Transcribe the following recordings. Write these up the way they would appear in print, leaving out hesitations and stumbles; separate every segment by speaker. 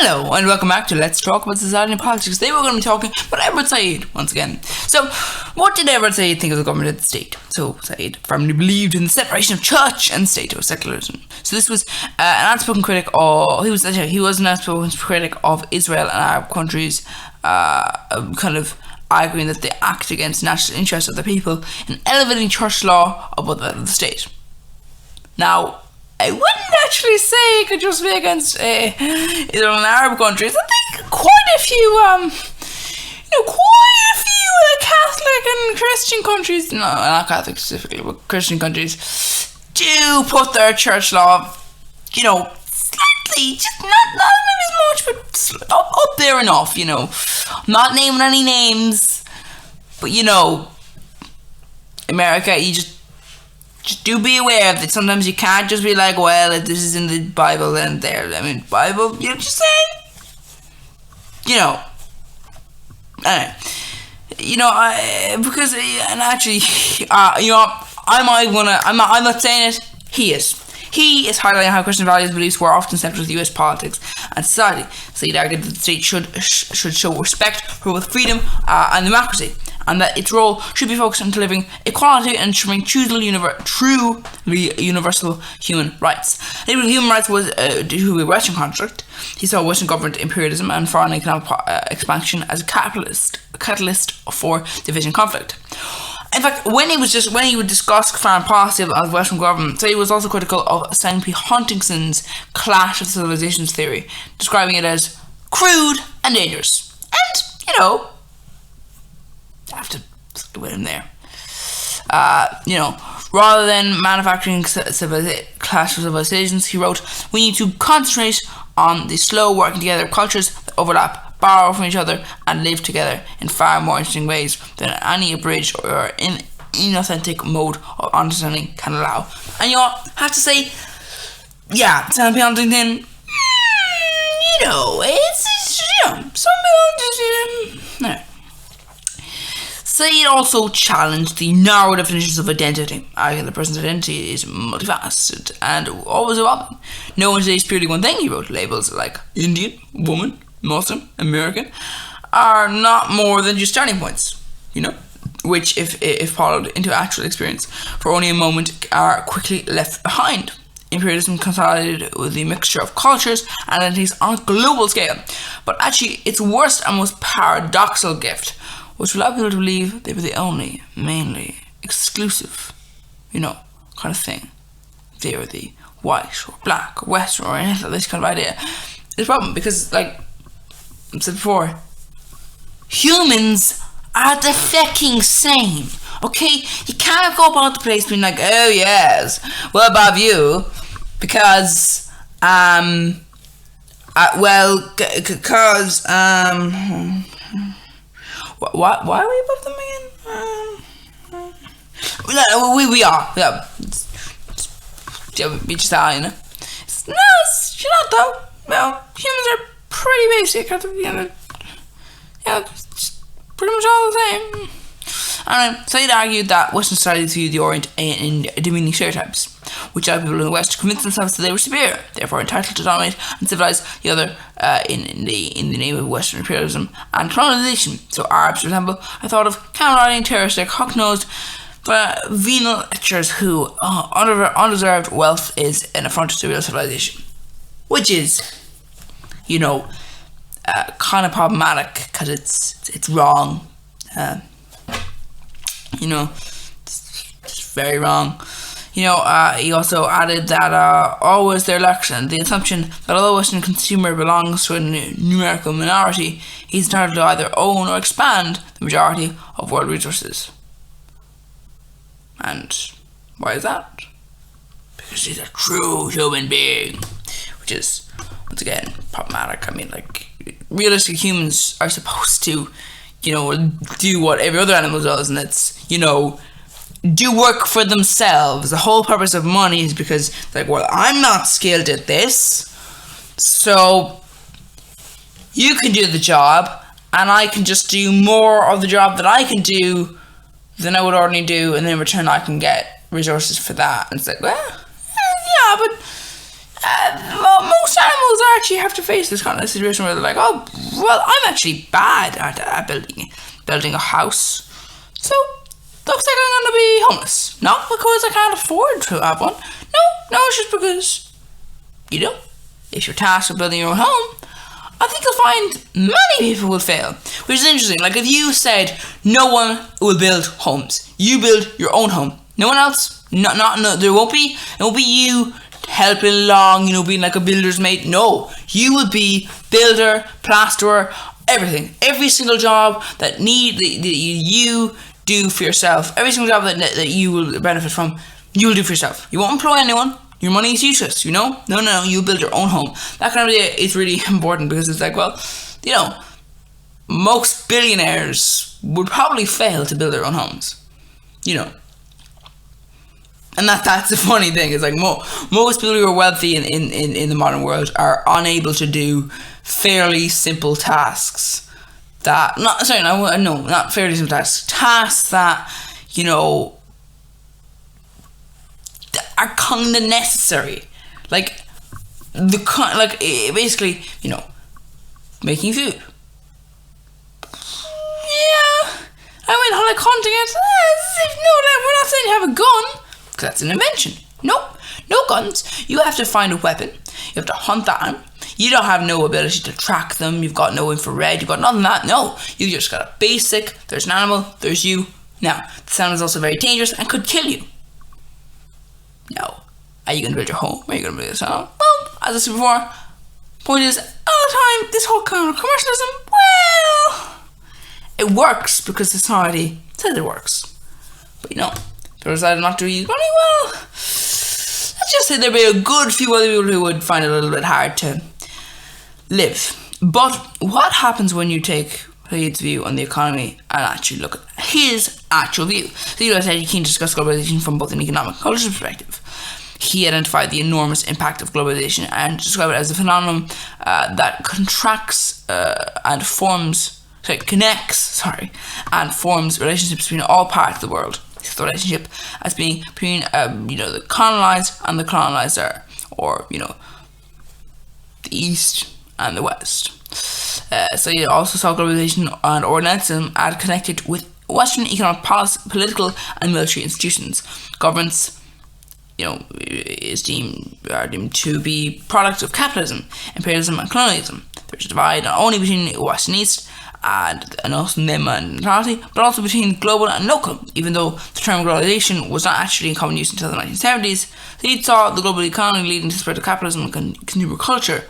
Speaker 1: Hello and welcome back to Let's Talk About Society and Politics. Today we're going to be talking about Edward Said once again. So, what did Edward Said think of the government of the state? So, Said firmly believed in the separation of church and state, or secularism. So this was an outspoken critic of, he was an outspoken critic of Israel and Arab countries, kind of arguing that they act against the national interests of the people and elevating church law above that of the state. Now, I wouldn't actually say it could just be against Israel and Arab countries. I think quite a few Catholic and Christian countries, no, not Catholic specifically, but Christian countries, do put their church law, slightly, just not maybe as much, but up there enough, I'm not naming any names, but America, you just do be aware that sometimes you can't just be like, well, if this is in the Bible, then there. I mean, Bible, just saying. Anyway. I'm not saying it, he is. He is highlighting how Christian values and beliefs were often central to US politics and society. So he'd argued that the state should show respect for both freedom and democracy, and that its role should be focused on delivering equality and ensuring truly universal human rights. Labelling human rights was due to a Western construct. He saw Western government imperialism and foreign economic expansion as a catalyst for division conflict. In fact, when he would discuss foreign policy of the Western government, so he was also critical of Simon P. Huntington's clash of civilizations theory, describing it as crude and dangerous. And, I have to stick with him there. Rather than manufacturing clash of civilizations, he wrote, we need to concentrate on the slow working together of cultures that overlap, borrow from each other, and live together in far more interesting ways than any abridged or inauthentic mode of understanding can allow. And I have to say, Sam P. Huntington, some people just, no. Said also challenged the narrow definitions of identity, arguing that the person's identity is multifaceted and always evolving. No one today is purely one thing, he wrote. Labels like Indian, woman, Muslim, American are not more than just starting points, which, if followed into actual experience for only a moment, are quickly left behind. Imperialism consolidated with the mixture of cultures and identities on a global scale, but actually its worst and most paradoxical gift, which allowed people to believe they were the only, mainly, exclusive, kind of thing. They were the white or black or western or anything, this kind of idea. It's a problem because, like I said before, humans are the fucking same, okay? You can't go about the place being like, oh yes, what about you? Because, why are we above them again? We are. Yeah. We just are, No, you're not though. Well, humans are pretty basic. Pretty much all the same. So he'd argued that Western societies viewed the Orient in demeaning stereotypes, which allowed people in the West to convince themselves that they were superior, therefore entitled to dominate and civilize the other in the name of Western imperialism and colonization. So Arabs, for example, are thought of counteracting terroristic, hawk-nosed, venal etchers who undeserved wealth is an affront to real civilization, which is, kind of problematic because it's wrong. It's very wrong. He also added that always their election, the assumption that although a Western consumer belongs to a numerical minority, he's entitled to either own or expand the majority of world resources. And why is that? Because he's a true human being, which is, once again, problematic. I mean, realistic humans are supposed to, do what every other animal does, and it's, do work for themselves. The whole purpose of money is because, I'm not skilled at this, so you can do the job, and I can just do more of the job that I can do than I would ordinarily do, and then in return I can get resources for that. And it's but most animals actually have to face this kind of situation where they're like, oh, well, I'm actually bad at building a house, so looks like I'm going to be homeless. Not because I can't afford to have one. No, it's just because, if you're tasked with building your own home, I think you'll find many people will fail. Which is interesting. Like, if you said no one will build homes, you build your own home. No one else. No. There won't be. It won't be you helping along. Being like a builder's mate. No, you will be builder, plasterer, everything. Every single job that you do for yourself. Every single job that you will benefit from, you will do for yourself. You won't employ anyone. Your money is useless, No, you build your own home. That kind of idea is really important because it's like, well, most billionaires would probably fail to build their own homes, And that's the funny thing. It's like most people who are wealthy in the modern world are unable to do fairly simple tasks. Not fairly simple tasks. Tasks that, are kind of necessary, basically, making food. Yeah, I went hunting it. We're not saying you have a gun, because that's an invention. Nope, no guns. You have to find a weapon. You have to hunt that. You don't have no ability to track them. You've got no infrared. You've got none of that. No, you just got a basic. There's an animal. There's you. Now, the sound is also very dangerous and could kill you. No. Are you going to build your home? Are you going to build this home? Well, as I said before, point is, all the time, this whole kind of commercialism, well, it works because society says it works. But people decided not to use money, well, let's just say there'd be a good few other people who would find it a little bit hard to live. But what happens when you take Saeed's view on the economy and actually look at his actual view? So said he can discuss globalization from both an economic and cultural perspective. He identified the enormous impact of globalization and described it as a phenomenon that connects and forms relationships between all parts of the world. The relationship as being between the colonized and the colonizer, or the East and the West. So he also saw globalization and Orientalism as connected with Western economic policy, political and military institutions. Governments, is deemed to be products of capitalism, imperialism, and colonialism. There's a divide not only between West and East, and also them and neutrality, but also between global and local. Even though the term globalization was not actually in common use until the 1970s, he saw the global economy leading to the spread of capitalism and consumer culture.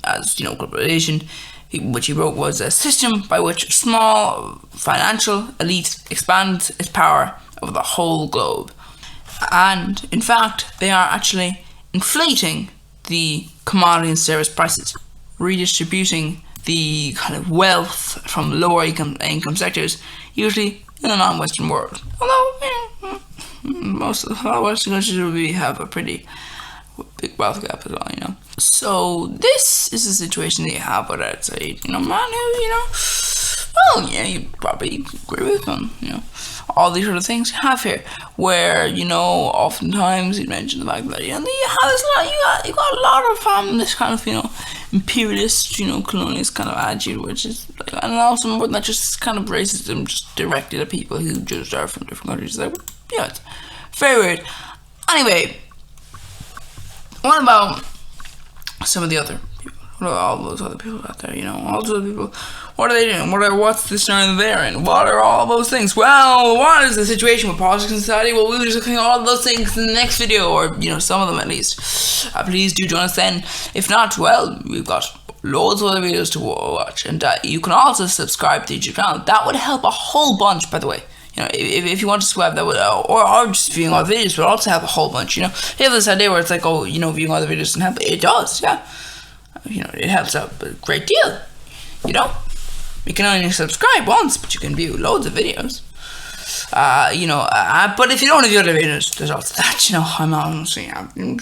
Speaker 1: As globalization, which he wrote, was a system by which small financial elite expands its power over the whole globe. And in fact, they are actually inflating the commodity and service prices, redistributing the kind of wealth from lower income sectors, usually in the non-Western world. Although most of the Western countries have a pretty big wealth gap as well, So this is the situation that you have with I'd say, man who, you probably agree with them, all these sort of things you have here, where, oftentimes you mention the fact that, you got a lot of this kind of, imperialist, colonialist kind of attitude, which is, and also more than that, just kind of racism just directed at people who just are from different countries. It's very weird. Anyway, what about some of the other people? What about all those other people out there? All those other people. What are they doing? What's the scenario they're in? What are all those things? Well, what is the situation with politics and society? Well, we'll be discussing all of those things in the next video, or some of them at least. Please do join us then. If not, well, we've got loads of other videos to watch, and you can also subscribe to the YouTube channel. That would help a whole bunch, by the way. If you want to subscribe, that would, or just viewing all the videos would also help a whole bunch. You have this idea where it's like, viewing all the videos doesn't help. It does, yeah. It helps out a great deal. You can only subscribe once, but you can view loads of videos. But if you don't want to view other videos, there's also that. I'm honestly, you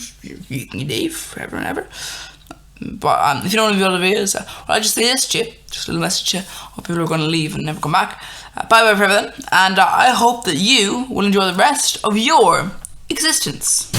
Speaker 1: can leave forever and ever. But if you don't want to view other videos, I'll just say this to you, just a little message to you. Hope people are going to leave and never come back. Bye bye for everything, and I hope that you will enjoy the rest of your existence.